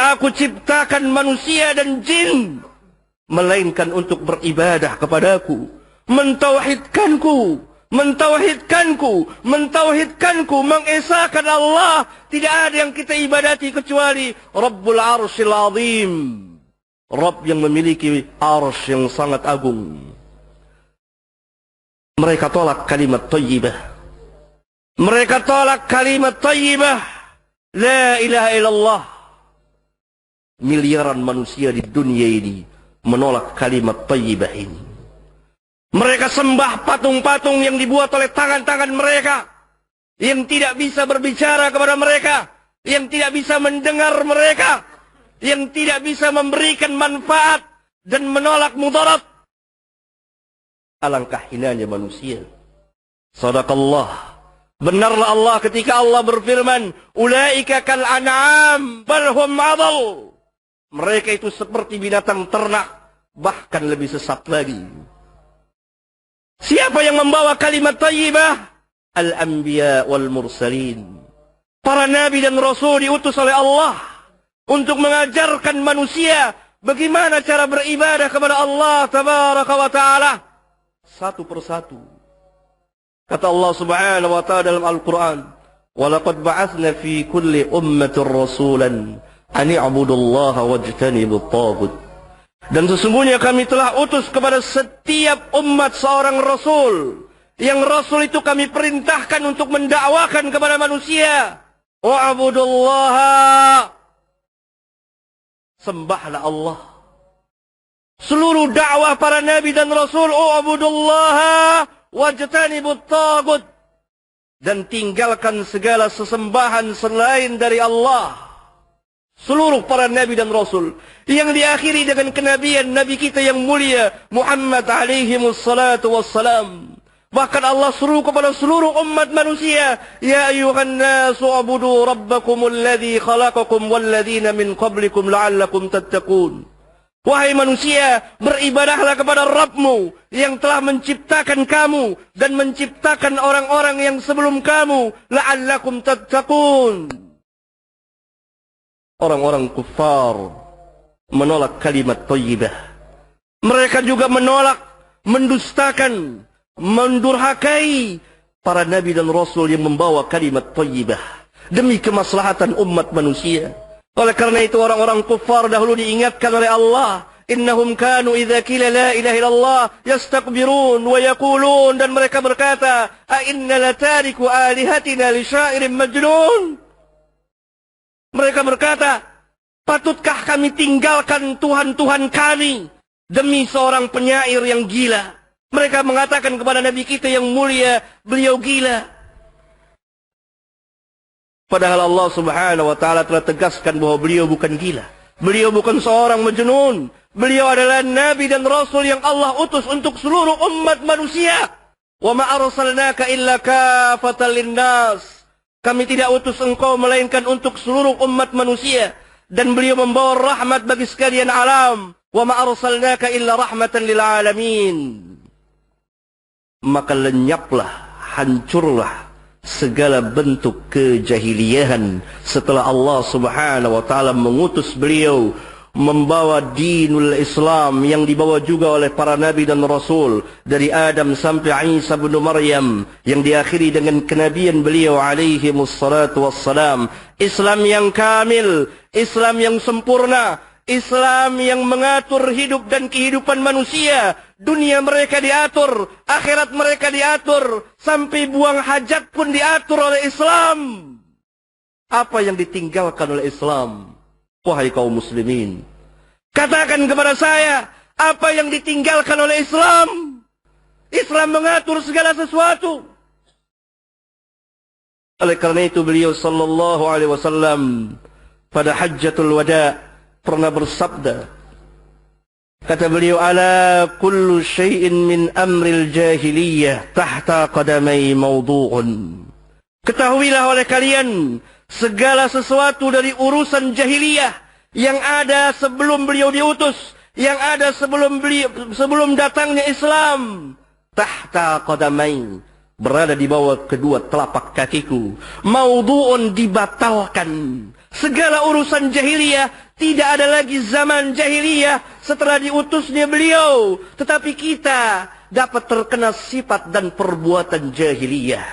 Tidak aku ciptakan manusia dan jin melainkan untuk beribadah kepadaku, mentauhidkanku, mengesahkan Allah. Tidak ada yang kita ibadati kecuali Rabbul Arsyil Azim, Rabb yang memiliki arsy yang sangat agung. Mereka tolak kalimat thayyibah. Mereka tolak kalimat thayyibah, la ilaha illallah. Miliaran manusia di dunia ini menolak kalimat thayyibah ini. Mereka sembah patung-patung yang dibuat oleh tangan-tangan mereka, yang tidak bisa berbicara kepada mereka, yang tidak bisa mendengar mereka, yang tidak bisa memberikan manfaat dan menolak mudarat. Alangkah hinanya manusia. Sadaqallah. Benarlah Allah ketika Allah berfirman, ulaika kal an'am bal hum adall. Mereka itu seperti binatang ternak, bahkan lebih sesat lagi. Siapa yang membawa kalimat thayyibah? Al-anbiya wal mursalin. Para nabi dan rasul diutus oleh Allah untuk mengajarkan manusia bagaimana cara beribadah kepada Allah tabaraka wa ta'ala. Satu persatu. Kata Allah subhanahu wa ta'ala dalam Al-Quran, وَلَقَدْ بَعَثْنَا فِي كُلِّ أُمَّةٍ رَسُولًا أَنِ اعْبُدُوا اللَّهَ وَاجْتَنِبُوا الطَّاغُوتَ. Dan sesungguhnya kami telah utus kepada setiap umat seorang rasul. Yang rasul itu kami perintahkan untuk mendakwakan kepada manusia. Wa'budullaha. Sembahlah Allah. Seluruh dakwah para nabi dan rasul, wa'budullaha wajtanibut taghut. Dan tinggalkan segala sesembahan selain dari Allah. Seluruh para nabi dan rasul yang diakhiri dengan kenabian nabi kita yang mulia Muhammad alaihi wassalatu wassalam. Bahkan Allah seru kepada seluruh umat manusia, ya ayyuhan nasu ubudu rabbakumul ladzi khalaqakum wal ladzina min qablikum la'allakum tattaqun. Wahai manusia, beribadahlah kepada Rabbmu yang telah menciptakan kamu dan menciptakan orang-orang yang sebelum kamu, la'allakum tattaqun. Orang-orang kufar menolak kalimat thayyibah. Mereka juga menolak, mendustakan, mendurhakai para nabi dan rasul yang membawa kalimat thayyibah demi kemaslahatan umat manusia. Oleh karena itu orang-orang kufar dahulu diingatkan oleh Allah, innahum kanu idza qila la ilaha illallah yastakbirun wa yaqulun, dan mereka berkata, a inna latariku alihatina li syairin majnun. Mereka berkata, patutkah kami tinggalkan Tuhan-Tuhan kami demi seorang penyair yang gila? Mereka mengatakan kepada Nabi kita yang mulia, beliau gila. Padahal Allah subhanahu wa ta'ala telah tegaskan bahwa beliau bukan gila. Beliau bukan seorang majnun. Beliau adalah Nabi dan Rasul yang Allah utus untuk seluruh umat manusia. Wa ma arsalnaka illa kafatan linnas. Kami tidak utus engkau melainkan untuk seluruh umat manusia. Dan beliau membawa rahmat bagi sekalian alam. Wa ma arsalnaka illa rahmatan lil alamin. Maka lenyaplah, hancurlah segala bentuk kejahiliahan setelah Allah subhanahu wa ta'ala mengutus beliau membawa dinul Islam yang dibawa juga oleh para nabi dan rasul dari Adam sampai Isa bin Maryam yang diakhiri dengan kenabian beliau alaihi wassalatu wassalam. Islam yang kamil, Islam yang sempurna, Islam yang mengatur hidup dan kehidupan manusia. Dunia mereka diatur, akhirat mereka diatur, sampai buang hajat pun diatur oleh Islam. Apa yang ditinggalkan oleh Islam? Wahai kaum muslimin, katakan kepada saya, apa yang ditinggalkan oleh Islam? Islam mengatur segala sesuatu. Oleh karena itu beliau sallallahu alaihi wasallam pada Hajjatul Wada pernah bersabda, kata beliau, ala kullu syai'in min amril jahiliyah tahta qadamai mawdu'un. Ketahuilah oleh kalian, segala sesuatu dari urusan jahiliyah yang ada sebelum beliau diutus, yang ada sebelum datangnya Islam, tahta qadamai, berada di bawah kedua telapak kakiku. Maudhu'un, dibatalkan. Segala urusan jahiliyah, tidak ada lagi zaman jahiliyah setelah diutusnya beliau. Tetapi kita dapat terkena sifat dan perbuatan jahiliyah.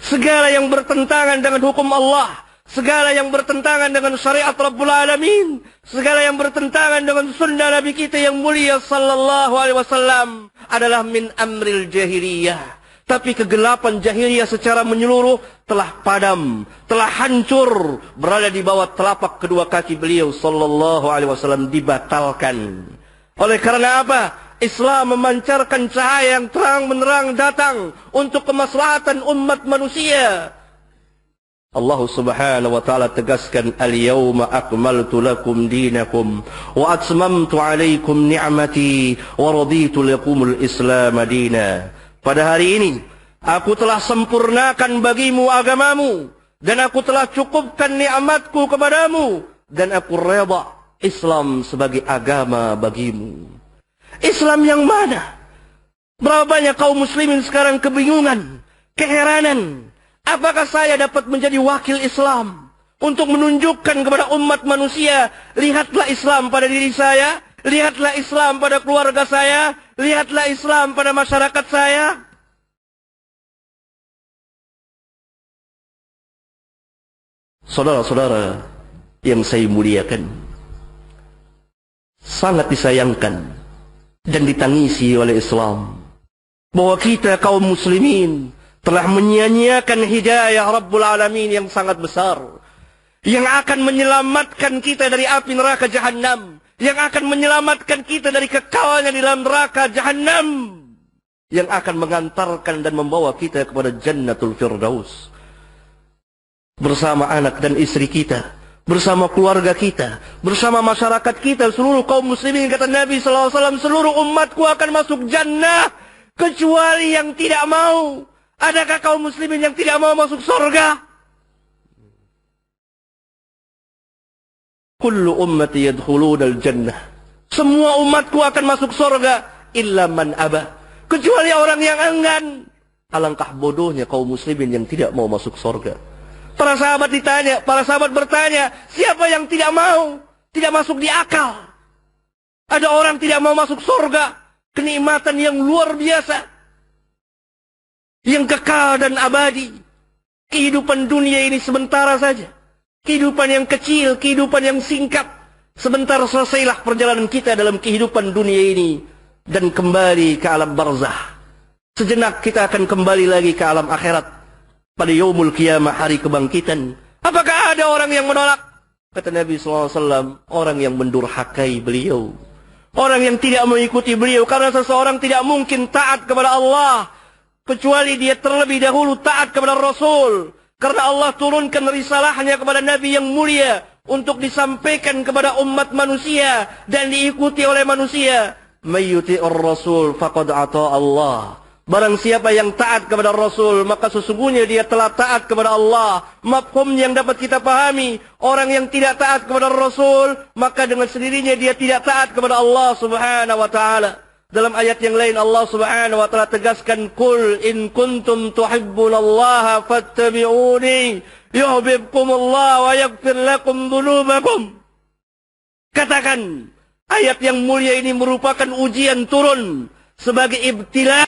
Segala yang bertentangan dengan hukum Allah, segala yang bertentangan dengan syariat Rabbul Alamin, segala yang bertentangan dengan sunnah Nabi kita yang mulia sallallahu alaihi wasallam adalah min amril jahiliyah. Tapi kegelapan jahiliyah secara menyeluruh telah padam, telah hancur, berada di bawah telapak kedua kaki beliau sallallahu alaihi wasallam, dibatalkan. Oleh karena apa? Islam memancarkan cahaya yang terang menerang datang untuk kemaslahatan umat manusia. Allah subhanahu wa ta'ala tegaskan, al-yawma akmaltu lakum dinakum wa atmamtu alaikum ni'mati wa raditu lakumul islam dina. Pada hari ini aku telah sempurnakan bagimu agamamu, dan aku telah cukupkan nikmatku kepadamu, dan aku reda Islam sebagai agama bagimu. Islam yang mana? Berapa banyak kaum muslimin sekarang kebingungan, keheranan. Apakah saya dapat menjadi wakil Islam untuk menunjukkan kepada umat manusia, lihatlah Islam pada diri saya, lihatlah Islam pada keluarga saya, lihatlah Islam pada masyarakat saya. Saudara-saudara yang saya muliakan, sangat disayangkan dan ditangisi oleh Islam bahwa kita kaum muslimin telah menyia-nyiakan hidayah Rabbul Alamin yang sangat besar, yang akan menyelamatkan kita dari api neraka Jahannam, yang akan menyelamatkan kita dari kekalnya di dalam neraka Jahannam, yang akan mengantarkan dan membawa kita kepada Jannatul Firdaus bersama anak dan istri kita, bersama keluarga kita, bersama masyarakat kita, seluruh kaum muslimin. Kata Nabi SAW, seluruh umatku akan masuk jannah kecuali yang tidak mau. Adakah kaum muslimin yang tidak mau masuk surga? Kullu ummati yadkhulunal jannah. Semua umatku akan masuk surga illa man aba, kecuali orang yang enggan. Alangkah bodohnya kaum muslimin yang tidak mau masuk surga. Para sahabat ditanya, para sahabat bertanya, siapa yang tidak mau? Tidak masuk di akal. Ada orang tidak mau masuk surga, kenikmatan yang luar biasa, yang kekal dan abadi. Kehidupan dunia ini sementara saja. Kehidupan yang kecil, kehidupan yang singkat. Sebentar selesailah perjalanan kita dalam kehidupan dunia ini dan kembali ke alam barzah. Sejenak kita akan kembali lagi ke alam akhirat pada yaumul qiyamah, hari kebangkitan. Apakah ada orang yang menolak? Kata Nabi SAW, orang yang mendurhakai beliau, orang yang tidak mengikuti beliau. Karena seseorang tidak mungkin taat kepada Allah kecuali dia terlebih dahulu taat kepada Rasul. Karena Allah turunkan risalahnya kepada Nabi yang mulia untuk disampaikan kepada umat manusia dan diikuti oleh manusia. Mayyuti'ur Rasul faqad ata Allah. Barang siapa yang taat kepada Rasul, maka sesungguhnya dia telah taat kepada Allah. Mafhum yang dapat kita pahami, orang yang tidak taat kepada Rasul, maka dengan sendirinya dia tidak taat kepada Allah subhanahu wa ta'ala. Dalam ayat yang lain Allah subhanahu wa ta'ala tegaskan, Qul in kuntum tuhibbunallaha fattabi'uni yuhibbukumullah wa yaghfir lakum dhunubakum. Katakan, ayat yang mulia ini merupakan ujian turun sebagai ibtila